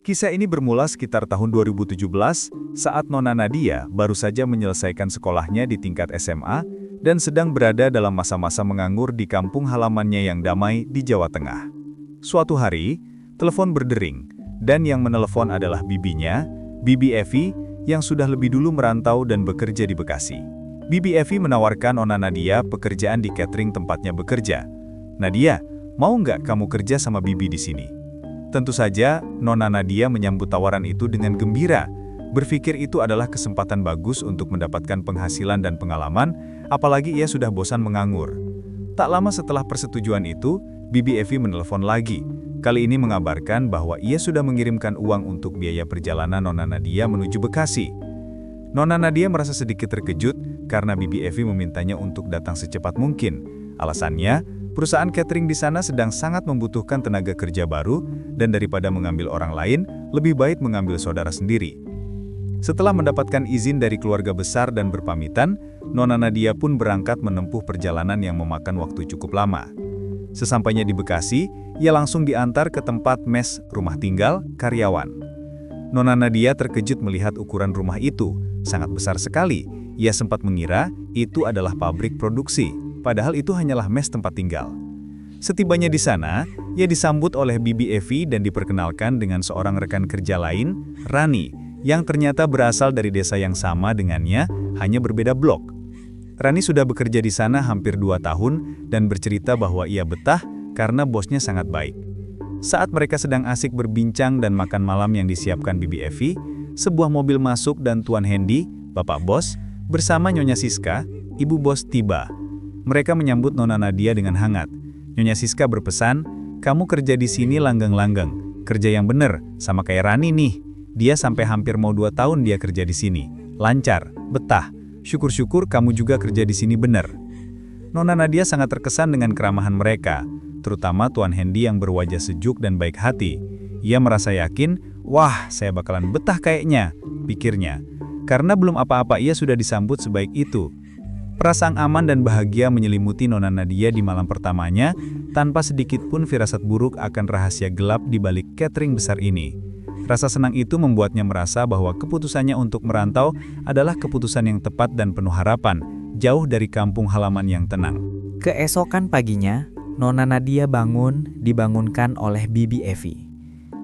Kisah ini bermula sekitar tahun 2017 saat Nona Nadia baru saja menyelesaikan sekolahnya di tingkat SMA dan sedang berada dalam masa-masa menganggur di kampung halamannya yang damai di Jawa Tengah. Suatu hari, telepon berdering dan yang menelepon adalah bibinya, Bibi Evi, yang sudah lebih dulu merantau dan bekerja di Bekasi. Bibi Evi menawarkan Nona Nadia pekerjaan di catering tempatnya bekerja. "Nadia, mau nggak kamu kerja sama Bibi di sini?" Tentu saja, Nona Nadia menyambut tawaran itu dengan gembira. Berpikir itu adalah kesempatan bagus untuk mendapatkan penghasilan dan pengalaman, apalagi ia sudah bosan menganggur. Tak lama setelah persetujuan itu, Bibi Evi menelpon lagi. Kali ini mengabarkan bahwa ia sudah mengirimkan uang untuk biaya perjalanan Nona Nadia menuju Bekasi. Nona Nadia merasa sedikit terkejut karena Bibi Evi memintanya untuk datang secepat mungkin. Alasannya, perusahaan catering di sana sedang sangat membutuhkan tenaga kerja baru, dan daripada mengambil orang lain, lebih baik mengambil saudara sendiri. Setelah mendapatkan izin dari keluarga besar dan berpamitan, Nona Nadia pun berangkat menempuh perjalanan yang memakan waktu cukup lama. Sesampainya di Bekasi, ia langsung diantar ke tempat mes rumah tinggal karyawan. Nona Nadia terkejut melihat ukuran rumah itu, sangat besar sekali. Ia sempat mengira itu adalah pabrik produksi, padahal itu hanyalah mes tempat tinggal. Setibanya di sana, ia disambut oleh Bibi Evi dan diperkenalkan dengan seorang rekan kerja lain, Rani, yang ternyata berasal dari desa yang sama dengannya, hanya berbeda blok. Rani sudah bekerja di sana hampir 2 tahun dan bercerita bahwa ia betah karena bosnya sangat baik. Saat mereka sedang asik berbincang dan makan malam yang disiapkan Bibi Evi, sebuah mobil masuk dan Tuan Hendy, bapak bos, bersama Nyonya Siska, ibu bos tiba. Mereka menyambut Nona Nadia dengan hangat. Nyonya Siska berpesan, "Kamu kerja di sini langgeng-langgeng, kerja yang bener, sama kayak Rani nih. Dia sampai hampir mau 2 tahun dia kerja di sini. Lancar, betah. Syukur-syukur kamu juga kerja di sini bener." Nona Nadia sangat terkesan dengan keramahan mereka, terutama Tuan Hendy yang berwajah sejuk dan baik hati. Ia merasa yakin, "Wah, saya bakalan betah kayaknya," pikirnya. Karena belum apa-apa ia sudah disambut sebaik itu. Perasaan aman dan bahagia menyelimuti Nona Nadia di malam pertamanya, tanpa sedikit pun firasat buruk akan rahasia gelap di balik catering besar ini. Rasa senang itu membuatnya merasa bahwa keputusannya untuk merantau adalah keputusan yang tepat dan penuh harapan, jauh dari kampung halaman yang tenang. Keesokan paginya, Nona Nadia dibangunkan oleh Bibi Evi.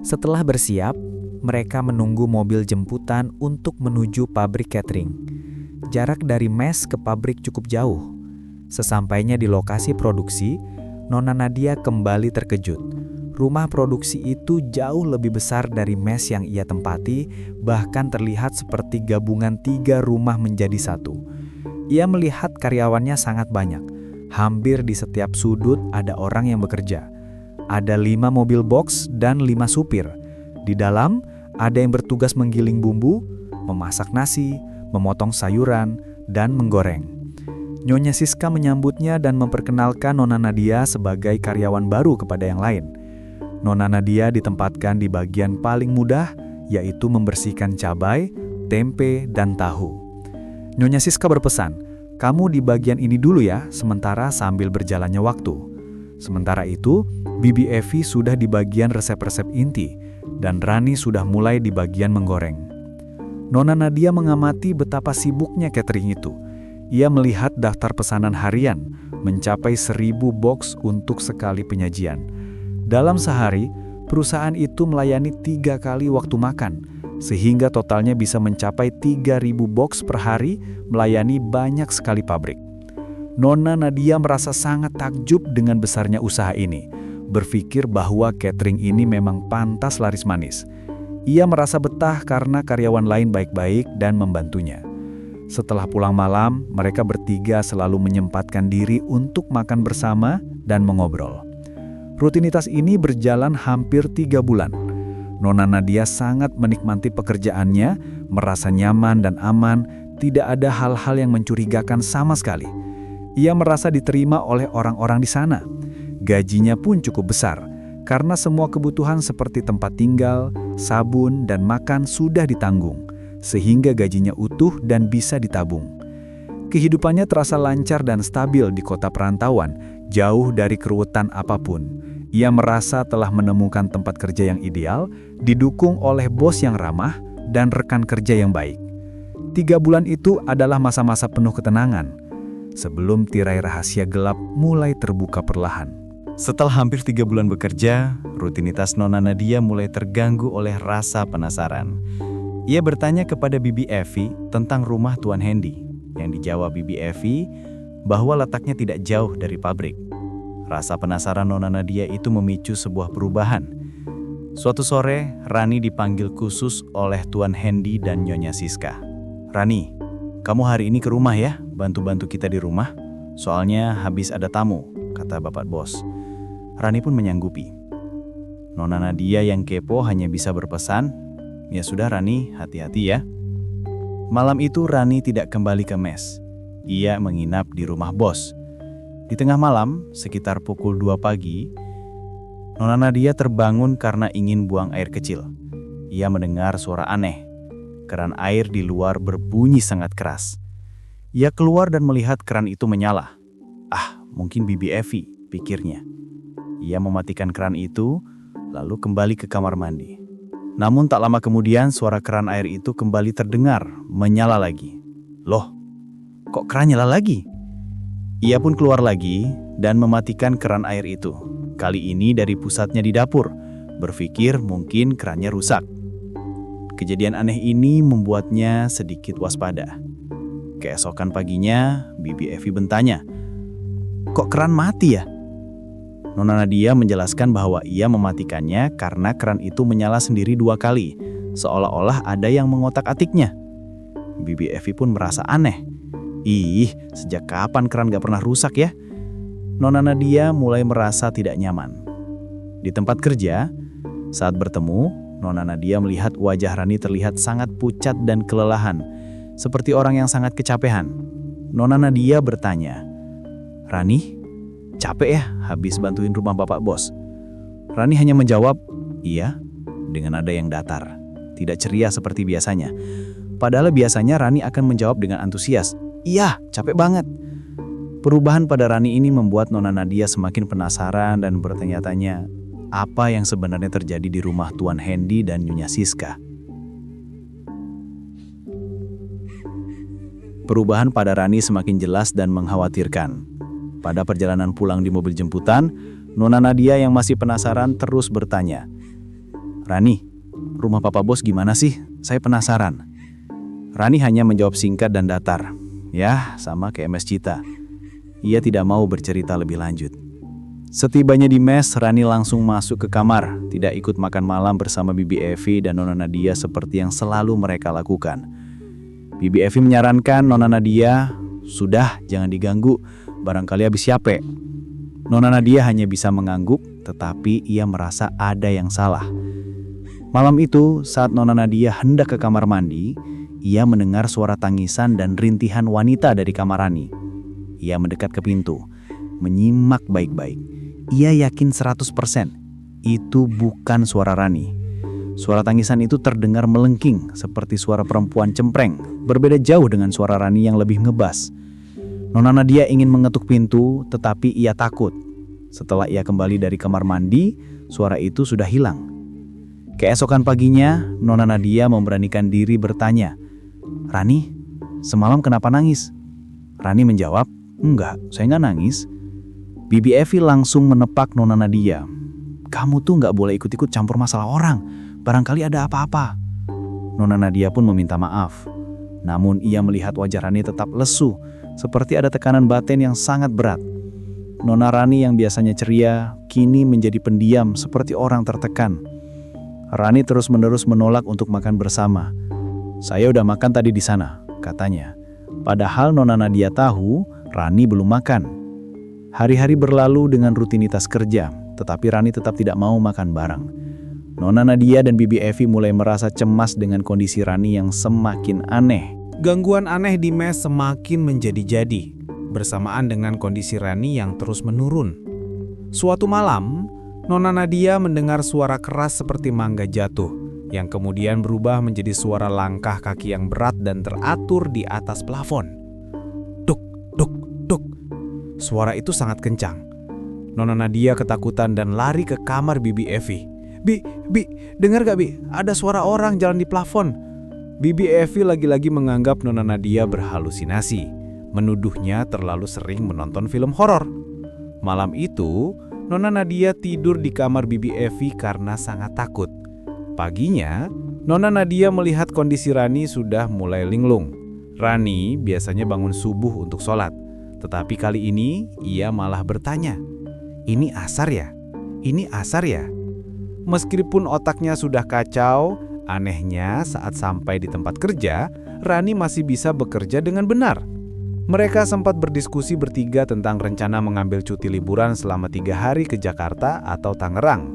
Setelah bersiap, mereka menunggu mobil jemputan untuk menuju pabrik catering. Jarak dari mes ke pabrik cukup jauh. Sesampainya di lokasi produksi, Nona Nadia kembali terkejut. Rumah produksi itu jauh lebih besar dari mes yang ia tempati, bahkan terlihat seperti gabungan 3 rumah menjadi satu. Ia melihat karyawannya sangat banyak. Hampir di setiap sudut ada orang yang bekerja. Ada 5 mobil box dan 5 supir. Di dalam, ada yang bertugas menggiling bumbu, memasak nasi, memotong sayuran, dan menggoreng. Nyonya Siska menyambutnya dan memperkenalkan Nona Nadia sebagai karyawan baru kepada yang lain. Nona Nadia ditempatkan di bagian paling mudah, yaitu membersihkan cabai, tempe, dan tahu. Nyonya Siska berpesan, "Kamu di bagian ini dulu ya, sementara sambil berjalannya waktu." Sementara itu, Bibi Evi sudah di bagian resep-resep inti, dan Rani sudah mulai di bagian menggoreng. Nona Nadia mengamati betapa sibuknya catering itu. Ia melihat daftar pesanan harian, mencapai 1000 box untuk sekali penyajian. Dalam sehari, perusahaan itu melayani 3 kali waktu makan, sehingga totalnya bisa mencapai 3000 box per hari melayani banyak sekali pabrik. Nona Nadia merasa sangat takjub dengan besarnya usaha ini, berpikir bahwa catering ini memang pantas laris manis. Ia merasa betah karena karyawan lain baik-baik dan membantunya. Setelah pulang malam, mereka bertiga selalu menyempatkan diri untuk makan bersama dan mengobrol. Rutinitas ini berjalan hampir 3 bulan. Nona Nadia sangat menikmati pekerjaannya, merasa nyaman dan aman, tidak ada hal-hal yang mencurigakan sama sekali. Ia merasa diterima oleh orang-orang di sana. Gajinya pun cukup besar, karena semua kebutuhan seperti tempat tinggal, sabun, dan makan sudah ditanggung, sehingga gajinya utuh dan bisa ditabung. Kehidupannya terasa lancar dan stabil di kota perantauan, jauh dari keruwetan apapun. Ia merasa telah menemukan tempat kerja yang ideal, didukung oleh bos yang ramah, dan rekan kerja yang baik. 3 bulan itu adalah masa-masa penuh ketenangan, sebelum tirai rahasia gelap mulai terbuka perlahan. Setelah hampir 3 bulan bekerja, rutinitas Nona Nadia mulai terganggu oleh rasa penasaran. Ia bertanya kepada Bibi Evi tentang rumah Tuan Hendy. Yang dijawab Bibi Evi bahwa letaknya tidak jauh dari pabrik. Rasa penasaran Nona Nadia itu memicu sebuah perubahan. Suatu sore, Rani dipanggil khusus oleh Tuan Hendy dan Nyonya Siska. "Rani, kamu hari ini ke rumah ya, bantu-bantu kita di rumah. Soalnya habis ada tamu," kata bapak bos. Rani pun menyanggupi. Nona Nadia yang kepo hanya bisa berpesan, "Ya sudah Rani, hati-hati ya." Malam itu Rani tidak kembali ke mes. Ia menginap di rumah bos. Di tengah malam, sekitar pukul 2 pagi, Nona Nadia terbangun karena ingin buang air kecil. Ia mendengar suara aneh. Keran air di luar berbunyi sangat keras. Ia keluar dan melihat keran itu menyala. "Ah, mungkin Bibi Evi," pikirnya. Ia mematikan keran itu, lalu kembali ke kamar mandi. Namun tak lama kemudian suara keran air itu kembali terdengar, menyala lagi. "Loh, kok keran nyala lagi?" Ia pun keluar lagi dan mematikan keran air itu. Kali ini dari pusatnya di dapur, berpikir mungkin kerannya rusak. Kejadian aneh ini membuatnya sedikit waspada. Keesokan paginya, Bibi Evi bertanya, "Kok keran mati ya?" Nona Nadia menjelaskan bahwa ia mematikannya karena keran itu menyala sendiri 2 kali, seolah-olah ada yang mengotak-atiknya. Bibi Evi pun merasa aneh. "Ih, sejak kapan keran gak pernah rusak ya?" Nona Nadia mulai merasa tidak nyaman. Di tempat kerja, saat bertemu, Nona Nadia melihat wajah Rani terlihat sangat pucat dan kelelahan, seperti orang yang sangat kecapean. Nona Nadia bertanya, "Rani, capek ya habis bantuin rumah bapak bos?" Rani hanya menjawab, "Iya," dengan nada yang datar, tidak ceria seperti biasanya. Padahal biasanya Rani akan menjawab dengan antusias, "Iya, capek banget." Perubahan pada Rani ini membuat Nona Nadia semakin penasaran dan bertanya-tanya apa yang sebenarnya terjadi di rumah Tuan Hendy dan Nyonya Siska. Perubahan pada Rani semakin jelas dan mengkhawatirkan. Pada perjalanan pulang di mobil jemputan, Nona Nadia yang masih penasaran terus bertanya, "Rani, rumah Papa Bos gimana sih? Saya penasaran." Rani hanya menjawab singkat dan datar, "Ya, sama kayak Mes Cita." Ia tidak mau bercerita lebih lanjut. Setibanya di mes, Rani langsung masuk ke kamar, tidak ikut makan malam bersama Bibi Evi dan Nona Nadia seperti yang selalu mereka lakukan. Bibi Evi menyarankan Nona Nadia, "Sudah, jangan diganggu, barangkali habis capek." Nona Nadia hanya bisa mengangguk, tetapi ia merasa ada yang salah. Malam itu, saat Nona Nadia hendak ke kamar mandi, ia mendengar suara tangisan dan rintihan wanita dari kamar Rani. Ia mendekat ke pintu, menyimak baik-baik. Ia yakin 100% itu bukan suara Rani. Suara tangisan itu terdengar melengking seperti suara perempuan cempreng, berbeda jauh dengan suara Rani yang lebih ngebas. Nona Nadia ingin mengetuk pintu, tetapi ia takut. Setelah ia kembali dari kamar mandi, suara itu sudah hilang. Keesokan paginya, Nona Nadia memberanikan diri bertanya, "Rani, semalam kenapa nangis?" Rani menjawab, "Enggak, saya nggak nangis." Bibi Evi langsung menepak Nona Nadia. "Kamu tuh nggak boleh ikut-ikut campur masalah orang, barangkali ada apa-apa." Nona Nadia pun meminta maaf. Namun ia melihat wajah Rani tetap lesu, seperti ada tekanan batin yang sangat berat. Nona Rani yang biasanya ceria, kini menjadi pendiam seperti orang tertekan. Rani terus-menerus menolak untuk makan bersama. "Saya udah makan tadi di sana," katanya. Padahal Nona Nadia tahu Rani belum makan. Hari-hari berlalu dengan rutinitas kerja, tetapi Rani tetap tidak mau makan bareng. Nona Nadia dan Bibi Evi mulai merasa cemas dengan kondisi Rani yang semakin aneh. Gangguan aneh di mes semakin menjadi-jadi, bersamaan dengan kondisi Rani yang terus menurun. Suatu malam, Nona Nadia mendengar suara keras seperti mangga jatuh, yang kemudian berubah menjadi suara langkah kaki yang berat dan teratur di atas plafon. Duk, duk, duk. Suara itu sangat kencang. Nona Nadia ketakutan dan lari ke kamar Bibi Evi. Bi, dengar gak Bi? Ada suara orang jalan di plafon." Bibi Evi lagi-lagi menganggap Nona Nadia berhalusinasi, menuduhnya terlalu sering menonton film horor. Malam itu, Nona Nadia tidur di kamar Bibi Evi karena sangat takut. Paginya, Nona Nadia melihat kondisi Rani sudah mulai linglung. Rani biasanya bangun subuh untuk sholat, tetapi kali ini ia malah bertanya, "Ini asar ya? Ini asar ya?" Meskipun otaknya sudah kacau, anehnya saat sampai di tempat kerja, Rani masih bisa bekerja dengan benar. Mereka sempat berdiskusi bertiga tentang rencana mengambil cuti liburan selama 3 hari ke Jakarta atau Tangerang.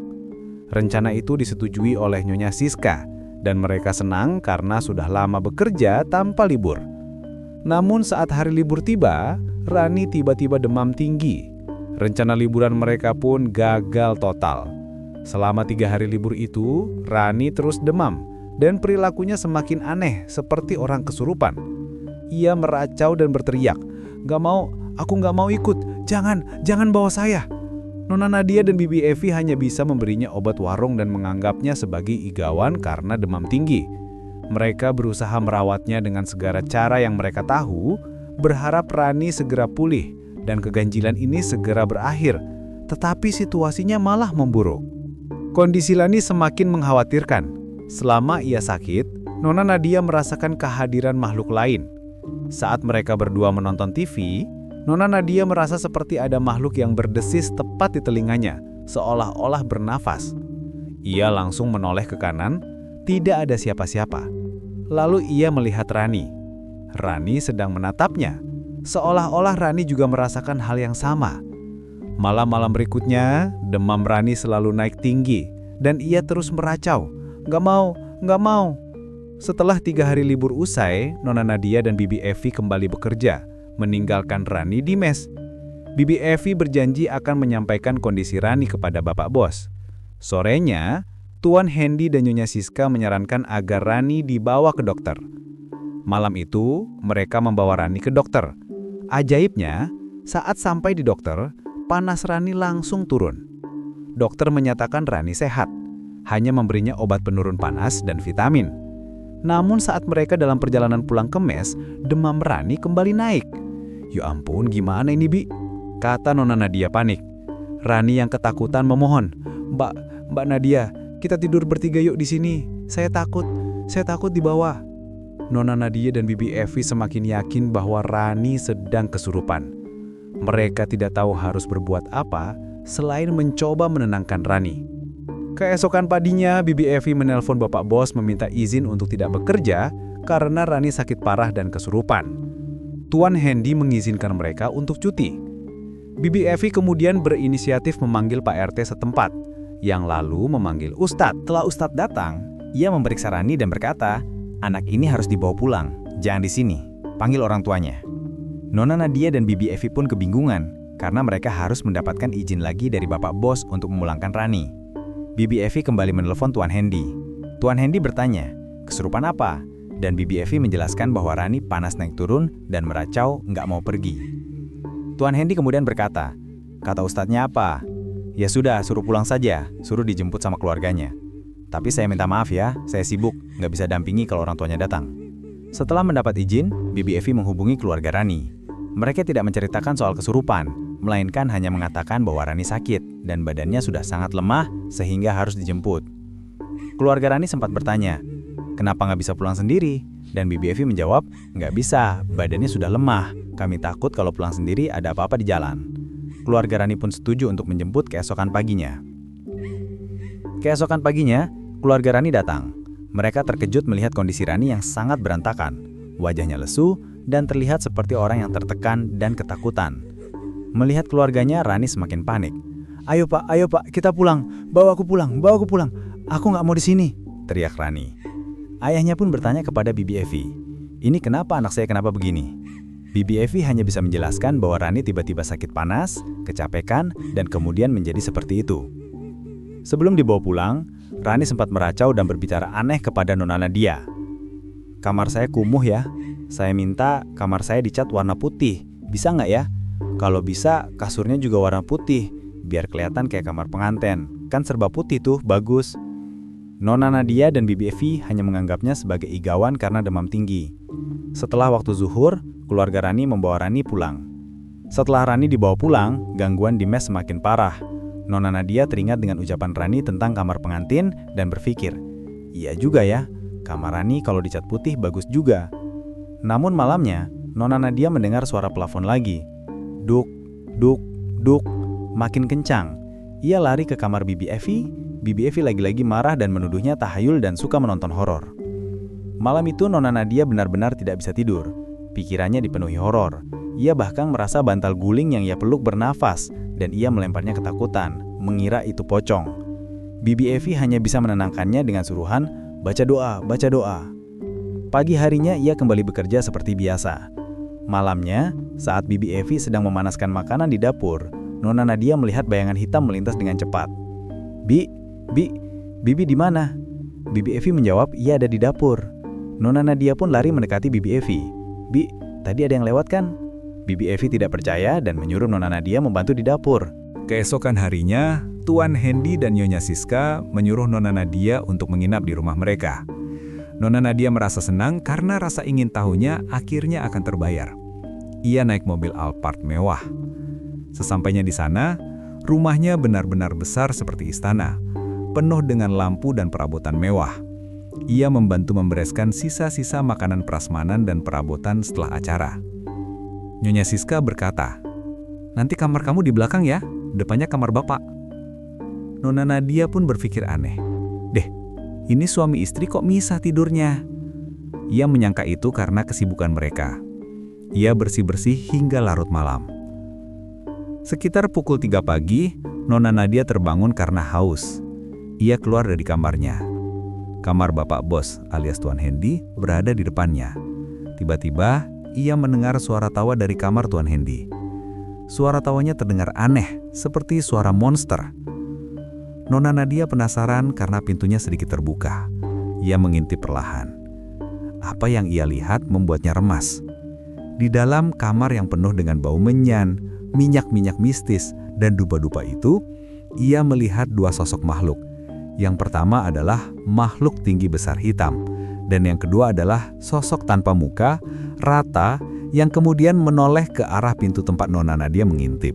Rencana itu disetujui oleh Nyonya Siska, dan mereka senang karena sudah lama bekerja tanpa libur. Namun saat hari libur tiba, Rani tiba-tiba demam tinggi. Rencana liburan mereka pun gagal total. Selama 3 hari libur itu, Rani terus demam dan perilakunya semakin aneh seperti orang kesurupan. Ia meracau dan berteriak, "Gak mau, aku gak mau ikut, jangan bawa saya." Nona Nadia dan Bibi Evi hanya bisa memberinya obat warung dan menganggapnya sebagai igawan karena demam tinggi. Mereka berusaha merawatnya dengan segala cara yang mereka tahu, berharap Rani segera pulih dan keganjilan ini segera berakhir, tetapi situasinya malah memburuk. Kondisi Rani semakin mengkhawatirkan. Selama ia sakit, Nona Nadia merasakan kehadiran makhluk lain. Saat mereka berdua menonton TV, Nona Nadia merasa seperti ada makhluk yang berdesis tepat di telinganya, seolah-olah bernafas. Ia langsung menoleh ke kanan, tidak ada siapa-siapa. Lalu ia melihat Rani. Rani sedang menatapnya, seolah-olah Rani juga merasakan hal yang sama. Malam-malam berikutnya, demam Rani selalu naik tinggi, dan ia terus meracau, "Gak mau." Setelah 3 hari libur usai, Nona Nadia dan Bibi Evi kembali bekerja, meninggalkan Rani di mes. Bibi Evi berjanji akan menyampaikan kondisi Rani kepada Bapak Bos. Sorenya, Tuan Hendy dan Nyonya Siska menyarankan agar Rani dibawa ke dokter. Malam itu, mereka membawa Rani ke dokter. Ajaibnya, saat sampai di dokter, panas Rani langsung turun. Dokter menyatakan Rani sehat, hanya memberinya obat penurun panas dan vitamin. Namun saat mereka dalam perjalanan pulang ke mes, demam Rani kembali naik. "Ya ampun, gimana ini Bi?" kata Nona Nadia panik. Rani yang ketakutan memohon, Mbak Nadia, kita tidur bertiga yuk di sini. Saya takut di bawah." Nona Nadia dan Bibi Evi semakin yakin bahwa Rani sedang kesurupan. Mereka tidak tahu harus berbuat apa selain mencoba menenangkan Rani. Keesokan paginya, Bibi Evi menelpon Bapak Bos meminta izin untuk tidak bekerja karena Rani sakit parah dan kesurupan. Tuan Hendy mengizinkan mereka untuk cuti. Bibi Evi kemudian berinisiatif memanggil Pak RT setempat, yang lalu memanggil Ustadz. Setelah Ustadz datang, ia memeriksa Rani dan berkata, "Anak ini harus dibawa pulang, jangan di sini, panggil orang tuanya." Nona Nadia dan Bibi Evi pun kebingungan, karena mereka harus mendapatkan izin lagi dari Bapak Bos untuk memulangkan Rani. Bibi Evi kembali menelpon Tuan Hendy. Tuan Hendy bertanya, kesurupan apa? Dan Bibi Evi menjelaskan bahwa Rani panas naik turun dan meracau nggak mau pergi. Tuan Hendy kemudian berkata, "Kata ustadznya apa? Ya sudah, suruh pulang saja, suruh dijemput sama keluarganya. Tapi saya minta maaf ya, saya sibuk, nggak bisa dampingi kalau orang tuanya datang." Setelah mendapat izin, Bibi Evi menghubungi keluarga Rani. Mereka tidak menceritakan soal kesurupan, melainkan hanya mengatakan bahwa Rani sakit dan badannya sudah sangat lemah sehingga harus dijemput. Keluarga Rani sempat bertanya, "Kenapa nggak bisa pulang sendiri?" Dan Bibi Evi menjawab, "Nggak bisa, badannya sudah lemah. Kami takut kalau pulang sendiri ada apa-apa di jalan." Keluarga Rani pun setuju untuk menjemput keesokan paginya. Keesokan paginya, keluarga Rani datang. Mereka terkejut melihat kondisi Rani yang sangat berantakan. Wajahnya lesu dan terlihat seperti orang yang tertekan dan ketakutan. Melihat keluarganya, Rani semakin panik. Ayo pak, kita pulang. Bawa aku pulang. Aku nggak mau di sini," teriak Rani. Ayahnya pun bertanya kepada Bibi Evi, "Ini kenapa anak saya kenapa begini?" Bibi Evi hanya bisa menjelaskan bahwa Rani tiba-tiba sakit panas, kecapekan, dan kemudian menjadi seperti itu. Sebelum dibawa pulang, Rani sempat meracau dan berbicara aneh kepada Nona Nadia. "Kamar saya kumuh ya. Saya minta kamar saya dicat warna putih. Bisa nggak ya? Kalau bisa, kasurnya juga warna putih, biar kelihatan kayak kamar pengantin. Kan serba putih tuh, bagus. Nona Nadia dan Bibi Evi hanya menganggapnya sebagai igawan karena demam tinggi. Setelah waktu zuhur, keluarga Rani membawa Rani pulang. Setelah Rani dibawa pulang, gangguan di mes semakin parah. Nona Nadia teringat dengan ucapan Rani tentang kamar pengantin dan berpikir, iya juga ya, kamar Rani kalau dicat putih bagus juga. Namun malamnya, Nona Nadia mendengar suara plafon lagi. Duk, duk, duk, makin kencang. Ia lari ke kamar Bibi Evi. Bibi Evi lagi-lagi marah dan menuduhnya tahayul dan suka menonton horor. Malam itu Nona Nadia benar-benar tidak bisa tidur. Pikirannya dipenuhi horor. Ia bahkan merasa bantal guling yang ia peluk bernafas dan ia melemparnya ketakutan, mengira itu pocong. Bibi Evi hanya bisa menenangkannya dengan suruhan, baca doa, baca doa. Pagi harinya ia kembali bekerja seperti biasa. Malamnya, saat Bibi Evi sedang memanaskan makanan di dapur, Nona Nadia melihat bayangan hitam melintas dengan cepat. Bibi di mana? Bibi Evi menjawab, ia ada di dapur. Nona Nadia pun lari mendekati Bibi Evi. Bi, tadi ada yang lewat kan? Bibi Evi tidak percaya dan menyuruh Nona Nadia membantu di dapur. Keesokan harinya, Tuan Hendy dan Nyonya Siska menyuruh Nona Nadia untuk menginap di rumah mereka. Nona Nadia merasa senang karena rasa ingin tahunya akhirnya akan terbayar. Ia naik mobil Alphard mewah. Sesampainya di sana, rumahnya benar-benar besar seperti istana, penuh dengan lampu dan perabotan mewah. Ia membantu membereskan sisa-sisa makanan prasmanan dan perabotan setelah acara. Nyonya Siska berkata, nanti kamar kamu di belakang ya, depannya kamar bapak. Nona Nadia pun berpikir aneh. Deh, ini suami istri kok misah tidurnya? Ia menyangka itu karena kesibukan mereka. Ia bersih-bersih hingga larut malam. Sekitar pukul 3 pagi, Nona Nadia terbangun karena haus. Ia keluar dari kamarnya. Kamar bapak bos alias Tuan Hendy berada di depannya. Tiba-tiba, ia mendengar suara tawa dari kamar Tuan Hendy. Suara tawanya terdengar aneh, seperti suara monster. Nona Nadia penasaran karena pintunya sedikit terbuka. Ia mengintip perlahan. Apa yang ia lihat membuatnya remas. Di dalam kamar yang penuh dengan bau menyan, minyak-minyak mistis, dan dupa-dupa itu, ia melihat dua sosok makhluk. Yang pertama adalah makhluk tinggi besar hitam, dan yang kedua adalah sosok tanpa muka, rata, yang kemudian menoleh ke arah pintu tempat Nona Nadia mengintip.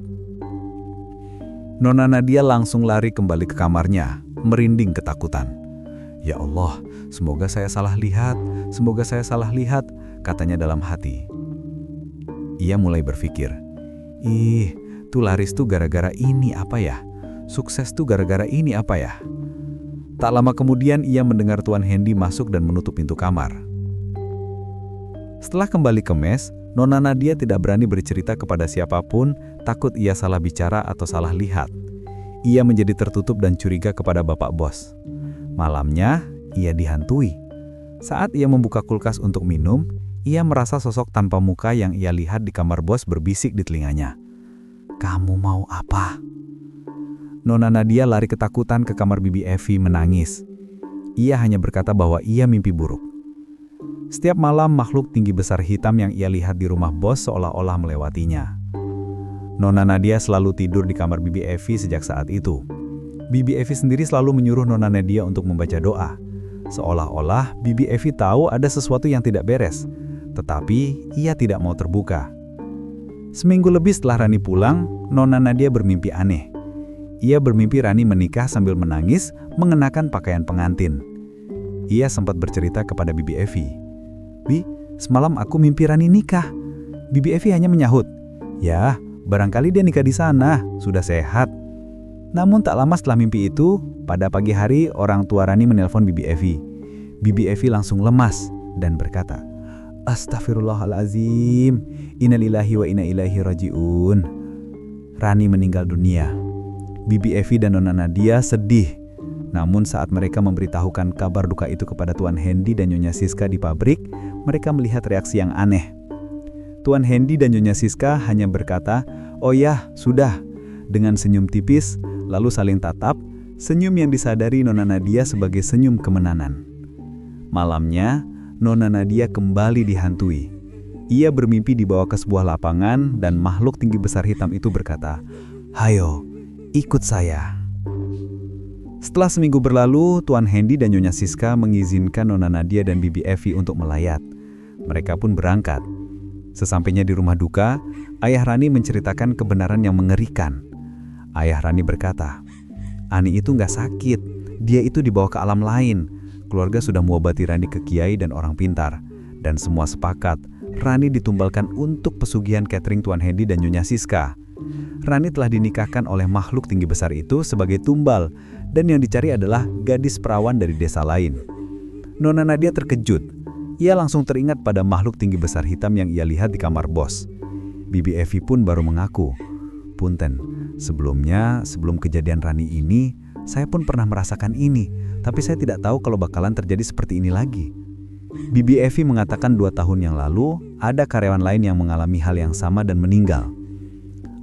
Nona Nadia langsung lari kembali ke kamarnya, merinding ketakutan. Ya Allah, semoga saya salah lihat, katanya dalam hati. Ia mulai berpikir, tuh laris tuh gara-gara ini apa ya? Sukses tuh gara-gara ini apa ya? Tak lama kemudian ia mendengar Tuan Hendy masuk dan menutup pintu kamar. Setelah kembali ke mes, Nona Nadia tidak berani bercerita kepada siapapun, takut ia salah bicara atau salah lihat. Ia menjadi tertutup dan curiga kepada bapak bos. Malamnya, ia dihantui. Saat ia membuka kulkas untuk minum, ia merasa sosok tanpa muka yang ia lihat di kamar bos berbisik di telinganya. Kamu mau apa? Nona Nadia lari ketakutan ke kamar Bibi Evi menangis. Ia hanya berkata bahwa ia mimpi buruk. Setiap malam makhluk tinggi besar hitam yang ia lihat di rumah bos seolah-olah melewatinya. Nona Nadia selalu tidur di kamar Bibi Evi sejak saat itu. Bibi Evi sendiri selalu menyuruh Nona Nadia untuk membaca doa. Seolah-olah Bibi Evi tahu ada sesuatu yang tidak beres, tetapi ia tidak mau terbuka. Seminggu lebih setelah Rani pulang, Nona Nadia bermimpi aneh. Ia bermimpi Rani menikah sambil menangis mengenakan pakaian pengantin. Ia sempat bercerita kepada Bibi Evi. Bi, semalam aku mimpi Rani nikah. Bibi Evi hanya menyahut, ya, barangkali dia nikah di sana, sudah sehat. Namun tak lama setelah mimpi itu, pada pagi hari orang tua Rani menelpon Bibi Evi. Bibi Evi langsung lemas dan berkata, Astaghfirullahalazim, innalillahi wa inna ilaihi rajiun. Rani meninggal dunia. Bibi Evi dan Nona Nadia sedih. Namun saat mereka memberitahukan kabar duka itu kepada Tuan Hendy dan Nyonya Siska di pabrik, mereka melihat reaksi yang aneh. Tuan Hendy dan Nyonya Siska hanya berkata, oh ya, sudah, dengan senyum tipis, lalu saling tatap, senyum yang disadari Nona Nadia sebagai senyum kemenangan. Malamnya, Nona Nadia kembali dihantui. Ia bermimpi dibawa ke sebuah lapangan dan makhluk tinggi besar hitam itu berkata, hayo, ikut saya." Setelah seminggu berlalu, Tuan Hendy dan Nyonya Siska mengizinkan Nona Nadia dan Bibi Evi untuk melayat. Mereka pun berangkat. Sesampainya di rumah duka, Ayah Rani menceritakan kebenaran yang mengerikan. Ayah Rani berkata, "Ani itu nggak sakit, dia itu dibawa ke alam lain. Keluarga sudah mengobati Rani ke kiai dan orang pintar. Dan semua sepakat, Rani ditumbalkan untuk pesugihan catering Tuan Hendy dan Nyonya Siska. Rani telah dinikahkan oleh makhluk tinggi besar itu sebagai tumbal, dan yang dicari adalah gadis perawan dari desa lain." Nona Nadia terkejut. Ia langsung teringat pada makhluk tinggi besar hitam yang ia lihat di kamar bos. Bibi Evi pun baru mengaku, "Punten, sebelum kejadian Rani ini, saya pun pernah merasakan ini, tapi saya tidak tahu kalau bakalan terjadi seperti ini lagi." Bibi Evi mengatakan 2 tahun yang lalu, ada karyawan lain yang mengalami hal yang sama dan meninggal.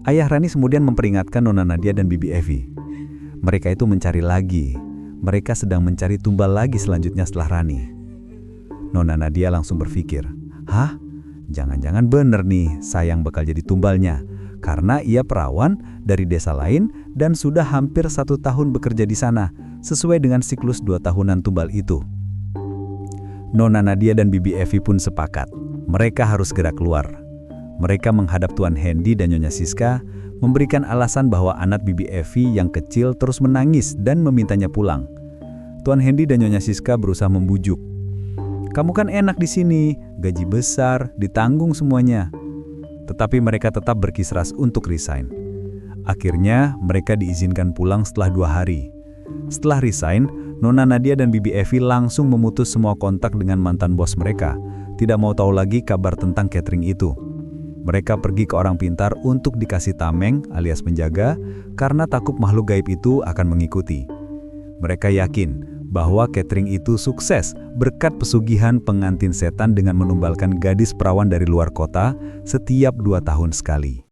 Ayah Rani kemudian memperingatkan Nona Nadia dan Bibi Evi. Mereka itu mencari lagi. Mereka sedang mencari tumbal lagi selanjutnya setelah Rani. Nona Nadia langsung berpikir, "Hah? Jangan-jangan bener nih saya yang bakal jadi tumbalnya. Karena ia perawan dari desa lain dan sudah hampir 1 tahun bekerja di sana, sesuai dengan siklus 2 tahunan tumbal itu." Nona Nadia dan Bibi Evi pun sepakat. Mereka harus segera keluar. Mereka menghadap Tuan Hendy dan Nyonya Siska, memberikan alasan bahwa anak Bibi Evi yang kecil terus menangis dan memintanya pulang. Tuan Hendy dan Nyonya Siska berusaha membujuk. "Kamu kan enak di sini, gaji besar, ditanggung semuanya." Tetapi mereka tetap berkisras untuk resign. Akhirnya mereka diizinkan pulang setelah 2 hari. Setelah resign, Nona Nadia dan Bibi Evi langsung memutus semua kontak dengan mantan bos mereka. Tidak mau tahu lagi kabar tentang catering itu. Mereka pergi ke orang pintar untuk dikasih tameng alias penjaga karena takut makhluk gaib itu akan mengikuti. Mereka yakin bahwa catering itu sukses berkat pesugihan pengantin setan dengan menumbalkan gadis perawan dari luar kota setiap 2 tahun sekali.